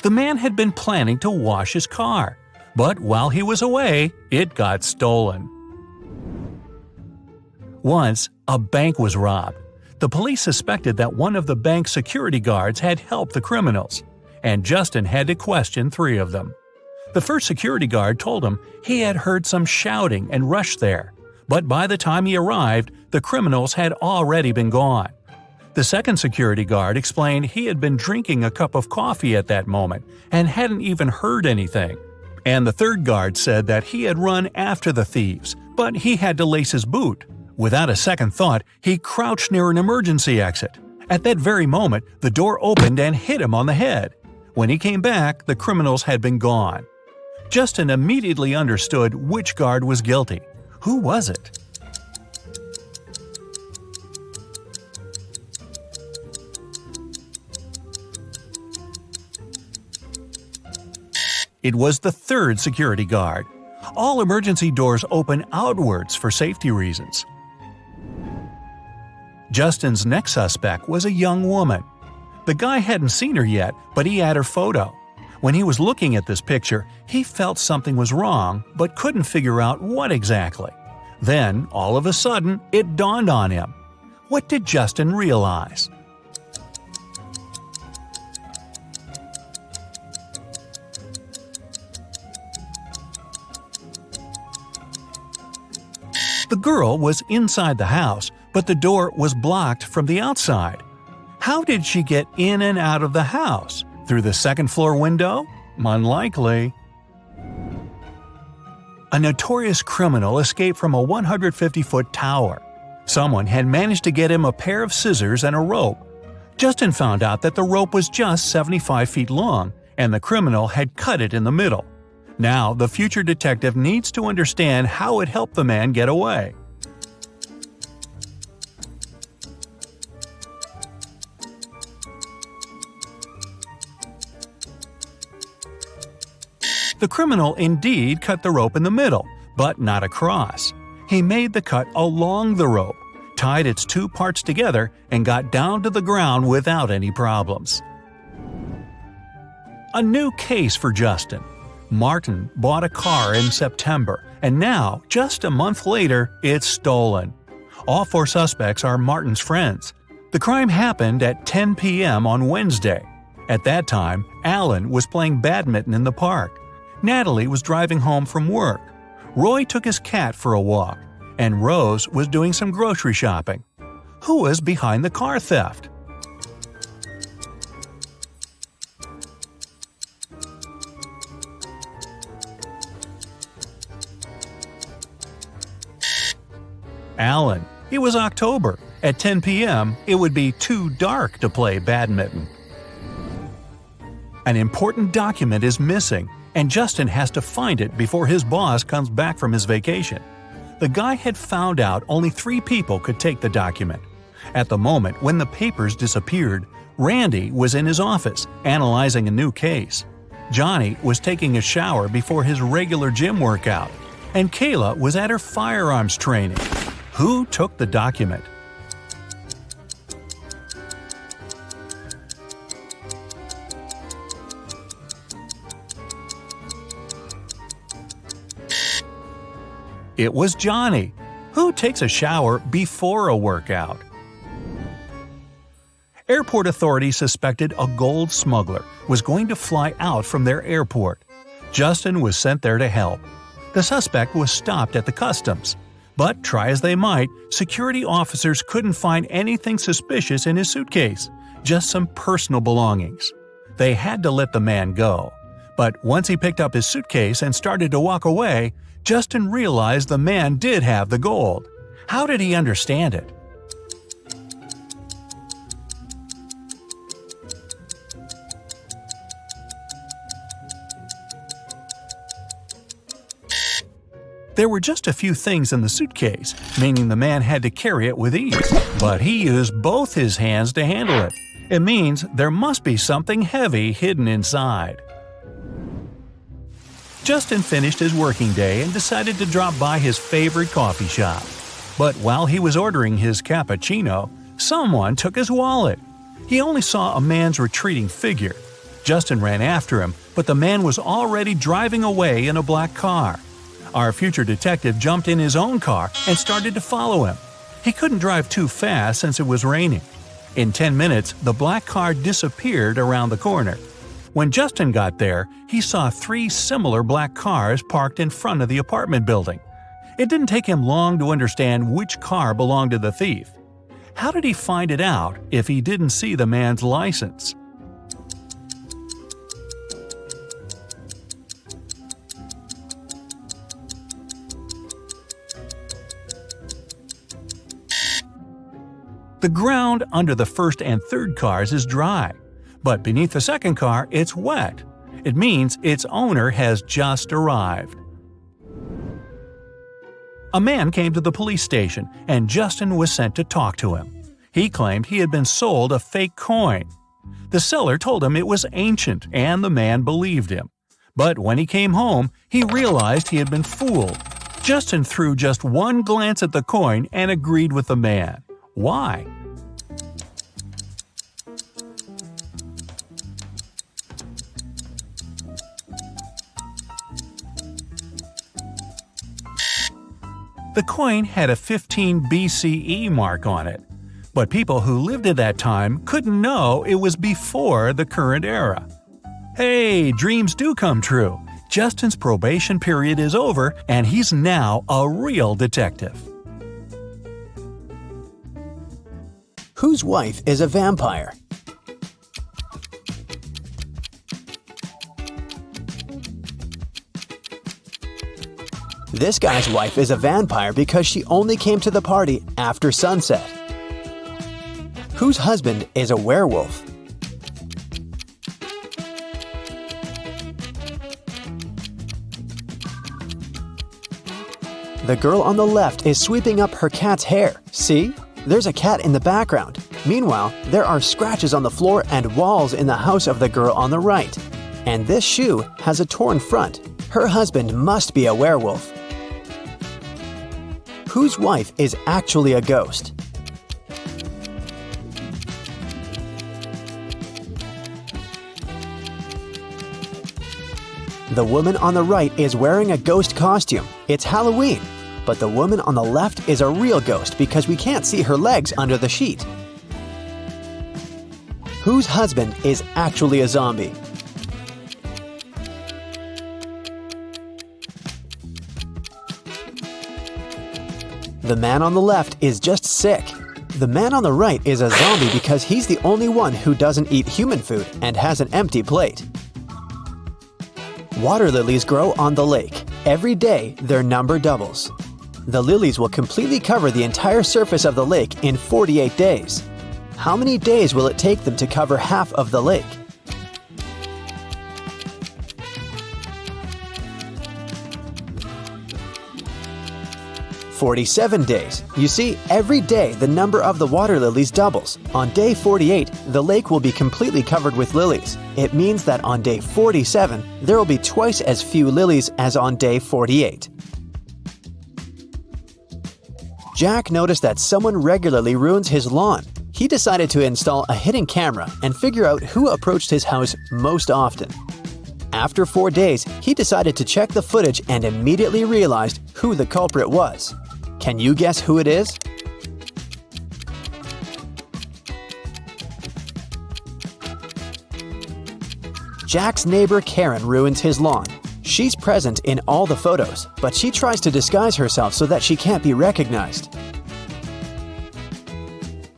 The man had been planning to wash his car, but while he was away, it got stolen. Once, a bank was robbed. The police suspected that one of the bank's security guards had helped the criminals, and Justin had to question 3 of them. The first security guard told him he had heard some shouting and rushed there, but by the time he arrived, the criminals had already been gone. The second security guard explained he had been drinking a cup of coffee at that moment and hadn't even heard anything. And the third guard said that he had run after the thieves, but he had to lace his boot. Without a second thought, he crouched near an emergency exit. At that very moment, the door opened and hit him on the head. When he came back, the criminals had been gone. Justin immediately understood which guard was guilty. Who was it? It was the third security guard. All emergency doors open outwards for safety reasons. Justin's next suspect was a young woman. The guy hadn't seen her yet, but he had her photo. When he was looking at this picture, he felt something was wrong, but couldn't figure out what exactly. Then, all of a sudden, it dawned on him. What did Justin realize? The girl was inside the house, but the door was blocked from the outside. How did she get in and out of the house? Through the second-floor window? Unlikely. A notorious criminal escaped from a 150-foot tower. Someone had managed to get him a pair of scissors and a rope. Justin found out that the rope was just 75 feet long, and the criminal had cut it in the middle. Now, the future detective needs to understand how it helped the man get away. The criminal indeed cut the rope in the middle, but not across. He made the cut along the rope, tied its two parts together, and got down to the ground without any problems. A new case for Justin. Martin bought a car in September, and now, just a month later, it's stolen. All four suspects are Martin's friends. The crime happened at 10 p.m. on Wednesday. At that time, Alan was playing badminton in the park. Natalie was driving home from work. Roy took his cat for a walk, and Rose was doing some grocery shopping. Who was behind the car theft? Alan. It was October. At 10 p.m., it would be too dark to play badminton. An important document is missing, and Justin has to find it before his boss comes back from his vacation. The guy had found out only 3 people could take the document. At the moment when the papers disappeared, Randy was in his office, analyzing a new case. Johnny was taking a shower before his regular gym workout, and Kayla was at her firearms training. Who took the document? It was Johnny. Who takes a shower before a workout? Airport authorities suspected a gold smuggler was going to fly out from their airport. Justin was sent there to help. The suspect was stopped at the customs. But try as they might, security officers couldn't find anything suspicious in his suitcase, just some personal belongings. They had to let the man go. But once he picked up his suitcase and started to walk away, Justin realized the man did have the gold. How did he understand it? There were just a few things in the suitcase, meaning the man had to carry it with ease. But he used both his hands to handle it. It means there must be something heavy hidden inside. Justin finished his working day and decided to drop by his favorite coffee shop. But while he was ordering his cappuccino, someone took his wallet. He only saw a man's retreating figure. Justin ran after him, but the man was already driving away in a black car. Our future detective jumped in his own car and started to follow him. He couldn't drive too fast since it was raining. In 10 minutes, the black car disappeared around the corner. When Justin got there, he saw 3 similar black cars parked in front of the apartment building. It didn't take him long to understand which car belonged to the thief. How did he find it out if he didn't see the man's license? The ground under the first and third cars is dry, but beneath the second car it's wet. It means its owner has just arrived. A man came to the police station and Justin was sent to talk to him. He claimed he had been sold a fake coin. The seller told him it was ancient and the man believed him. But when he came home, he realized he had been fooled. Justin threw just one glance at the coin and agreed with the man. Why? The coin had a 15 BCE mark on it, but people who lived at that time couldn't know it was before the current era. Hey, dreams do come true. Justin's probation period is over and he's now a real detective. Whose wife is a vampire? This guy's wife is a vampire because she only came to the party after sunset. Whose husband is a werewolf? The girl on the left is sweeping up her cat's hair. See? There's a cat in the background. Meanwhile, there are scratches on the floor and walls in the house of the girl on the right. And this shoe has a torn front. Her husband must be a werewolf. Whose wife is actually a ghost? The woman on the right is wearing a ghost costume. It's Halloween. But the woman on the left is a real ghost because we can't see her legs under the sheet. Whose husband is actually a zombie? The man on the left is just sick. The man on the right is a zombie because he's the only one who doesn't eat human food and has an empty plate. Water lilies grow on the lake. Every day, their number doubles. The lilies will completely cover the entire surface of the lake in 48 days. How many days will it take them to cover half of the lake? "47 days. You see, every day the number of the water lilies doubles. On day 48, the lake will be completely covered with lilies. It means that on day 47, there will be twice as few lilies as on day 48. Jack noticed that someone regularly ruins his lawn. He decided to install a hidden camera and figure out who approached his house most often. After 4 days, he decided to check the footage and immediately realized who the culprit was. Can you guess who it is? Jack's neighbor Karen ruins his lawn. She's present in all the photos, but she tries to disguise herself so that she can't be recognized.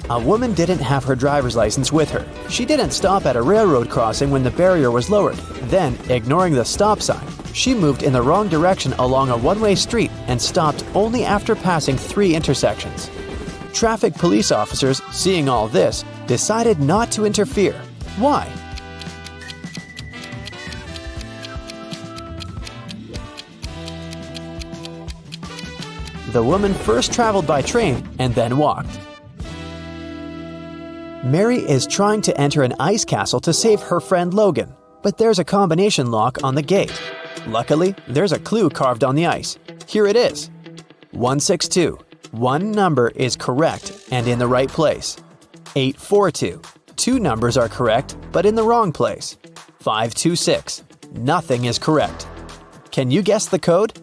A woman didn't have her driver's license with her. She didn't stop at a railroad crossing when the barrier was lowered. Then, ignoring the stop sign, she moved in the wrong direction along a one-way street and stopped only after passing 3 intersections. Traffic police officers, seeing all this, decided not to interfere. Why? The woman first traveled by train and then walked. Mary is trying to enter an ice castle to save her friend Logan, but there's a combination lock on the gate. Luckily, there's a clue carved on the ice. Here it is. 162. One number is correct and in the right place. 842. 2 numbers are correct, but in the wrong place. 526. Nothing is correct. Can you guess the code?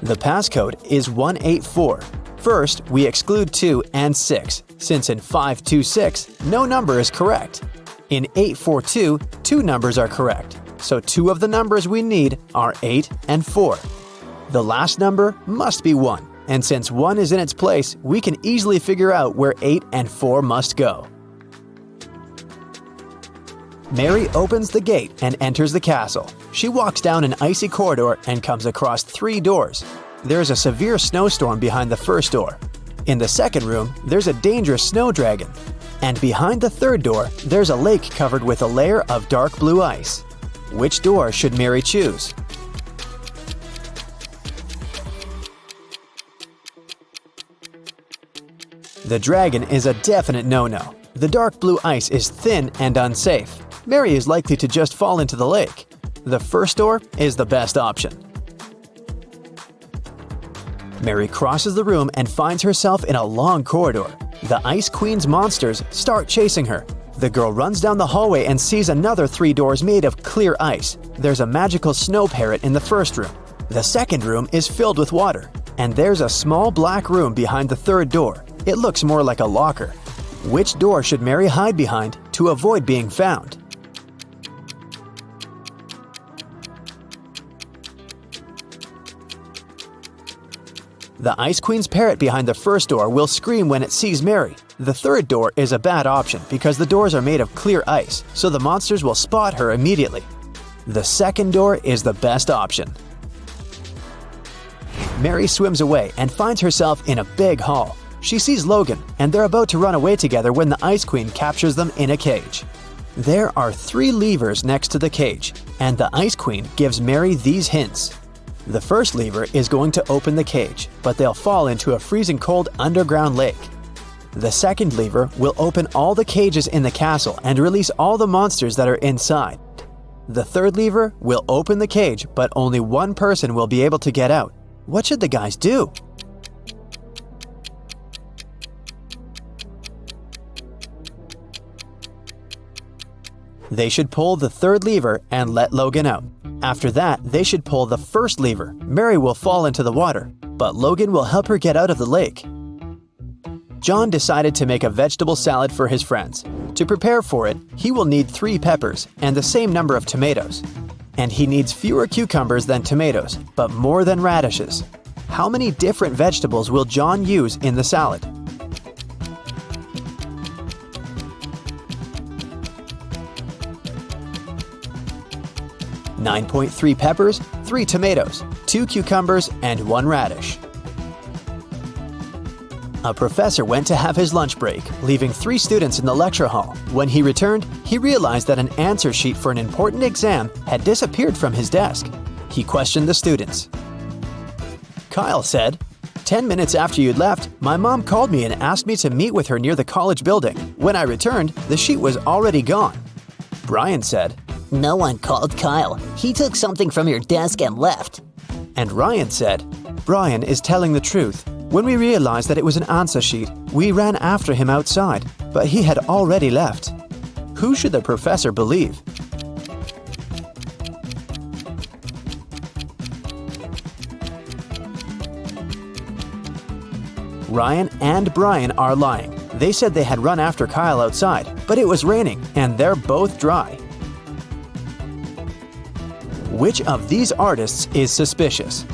The passcode is 184. First, we exclude 2 and 6, since in 526, no number is correct. In 842, 2 numbers are correct, so 2 of the numbers we need are 8 and 4. The last number must be 1, and since 1 is in its place, we can easily figure out where 8 and 4 must go. Mary opens the gate and enters the castle. She walks down an icy corridor and comes across 3 doors. There is a severe snowstorm behind the first door. In the second room, there's a dangerous snow dragon. And behind the third door, there's a lake covered with a layer of dark blue ice. Which door should Mary choose? The dragon is a definite no-no. The dark blue ice is thin and unsafe. Mary is likely to just fall into the lake. The first door is the best option. Mary crosses the room and finds herself in a long corridor. The Ice Queen's monsters start chasing her. The girl runs down the hallway and sees another 3 doors made of clear ice. There's a magical snow parrot in the first room. The second room is filled with water. And there's a small black room behind the third door. It looks more like a locker. Which door should Mary hide behind to avoid being found? The Ice Queen's parrot behind the first door will scream when it sees Mary. The third door is a bad option because the doors are made of clear ice, so the monsters will spot her immediately. The second door is the best option. Mary swims away and finds herself in a big hall. She sees Logan, and they're about to run away together when the Ice Queen captures them in a cage. There are 3 levers next to the cage, and the Ice Queen gives Mary these hints. The first lever is going to open the cage, but they'll fall into a freezing cold underground lake. The second lever will open all the cages in the castle and release all the monsters that are inside. The third lever will open the cage, but only one person will be able to get out. What should the guys do? They should pull the third lever and let Logan out. After that, they should pull the first lever. Mary will fall into the water, but Logan will help her get out of the lake. John decided to make a vegetable salad for his friends. To prepare for it, he will need 3 peppers and the same number of tomatoes. And he needs fewer cucumbers than tomatoes, but more than radishes. How many different vegetables will John use in the salad? .3 peppers, 3 tomatoes, 2 cucumbers, and 1 radish. A professor went to have his lunch break, leaving 3 students in the lecture hall. When he returned, he realized that an answer sheet for an important exam had disappeared from his desk. He questioned the students. Kyle said, "10 minutes after you'd left, my mom called me and asked me to meet with her near the college building. When I returned, the sheet was already gone." Brian said, No one called Kyle. He took something from your desk and left. and Ryan said, "Brian is telling the truth. When we realized that it was an answer sheet, we ran after him outside, but he had already left." Who should the professor believe? Ryan and Brian are lying. They said they had run after Kyle outside, but it was raining and they're both dry. Which of these artists is suspicious?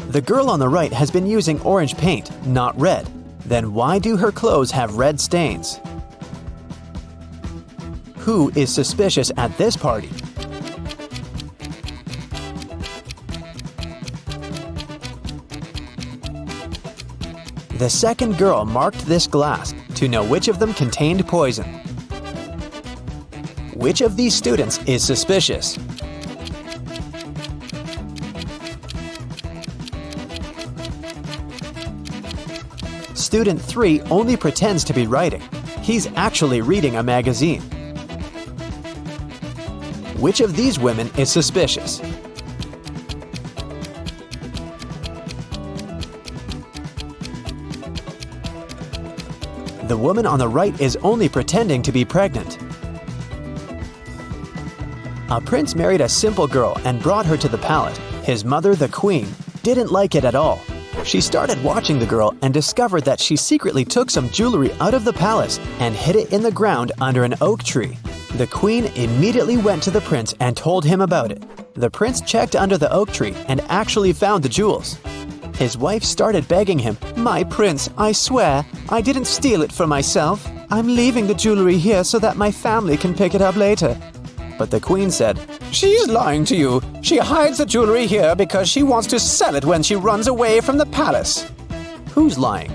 The girl on the right has been using orange paint, not red. Then why do her clothes have red stains? Who is suspicious at this party? The second girl marked this glass to know which of them contained poison. Which of these students is suspicious? Student 3 only pretends to be writing. He's actually reading a magazine. Which of these women is suspicious? The woman on the right is only pretending to be pregnant. A prince married a simple girl and brought her to the palace. His mother, the queen, didn't like it at all. She started watching the girl and discovered that she secretly took some jewelry out of the palace and hid it in the ground under an oak tree. The queen immediately went to the prince and told him about it. The prince checked under the oak tree and actually found the jewels. His wife started begging him, "My prince, I swear, I didn't steal it for myself. I'm leaving the jewelry here so that my family can pick it up later." But the queen said, "She's lying to you. She hides the jewelry here because she wants to sell it when she runs away from the palace." Who's lying?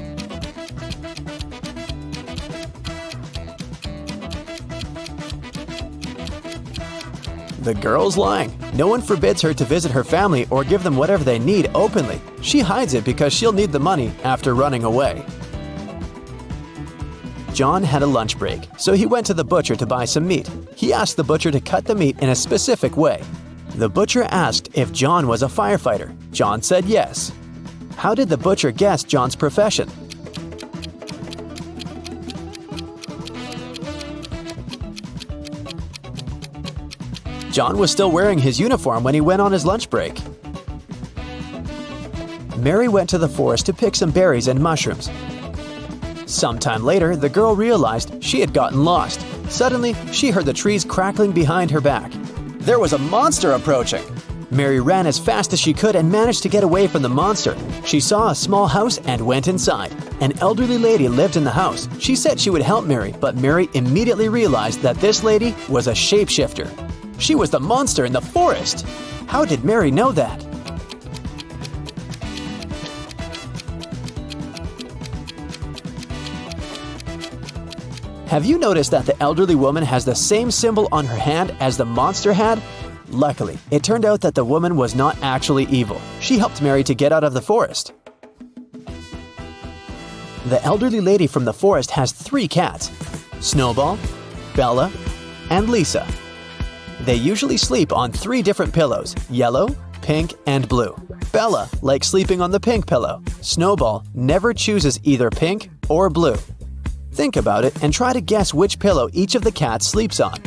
The girl's lying. No one forbids her to visit her family or give them whatever they need openly. She hides it because she'll need the money after running away. John had a lunch break, so he went to the butcher to buy some meat. He asked the butcher to cut the meat in a specific way. The butcher asked if John was a firefighter. John said yes. How did the butcher guess John's profession? John was still wearing his uniform when he went on his lunch break. Mary went to the forest to pick some berries and mushrooms. Sometime later, the girl realized she had gotten lost. Suddenly, she heard the trees crackling behind her back. There was a monster approaching! Mary ran as fast as she could and managed to get away from the monster. She saw a small house and went inside. An elderly lady lived in the house. She said she would help Mary, but Mary immediately realized that this lady was a shapeshifter. She was the monster in the forest! How did Mary know that? Have you noticed that the elderly woman has the same symbol on her hand as the monster had? Luckily, it turned out that the woman was not actually evil. She helped Mary to get out of the forest. The elderly lady from the forest has 3 cats: Snowball, Bella, and Lisa. They usually sleep on 3 different pillows: yellow, pink, and blue. Bella likes sleeping on the pink pillow. Snowball never chooses either pink or blue. Think about it and try to guess which pillow each of the cats sleeps on.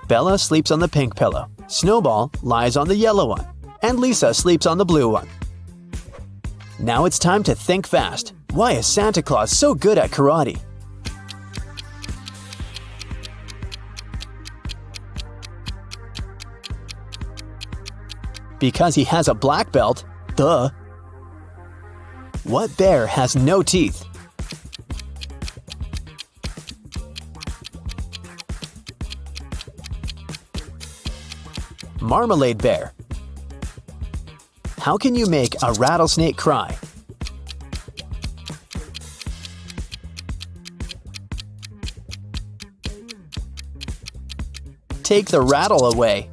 Bella sleeps on the pink pillow, Snowball lies on the yellow one, and Lisa sleeps on the blue one. Now it's time to think fast. Why is Santa Claus so good at karate? Because he has a black belt, duh. What bear has no teeth? Marmalade bear. How can you make a rattlesnake cry? Take the rattle away.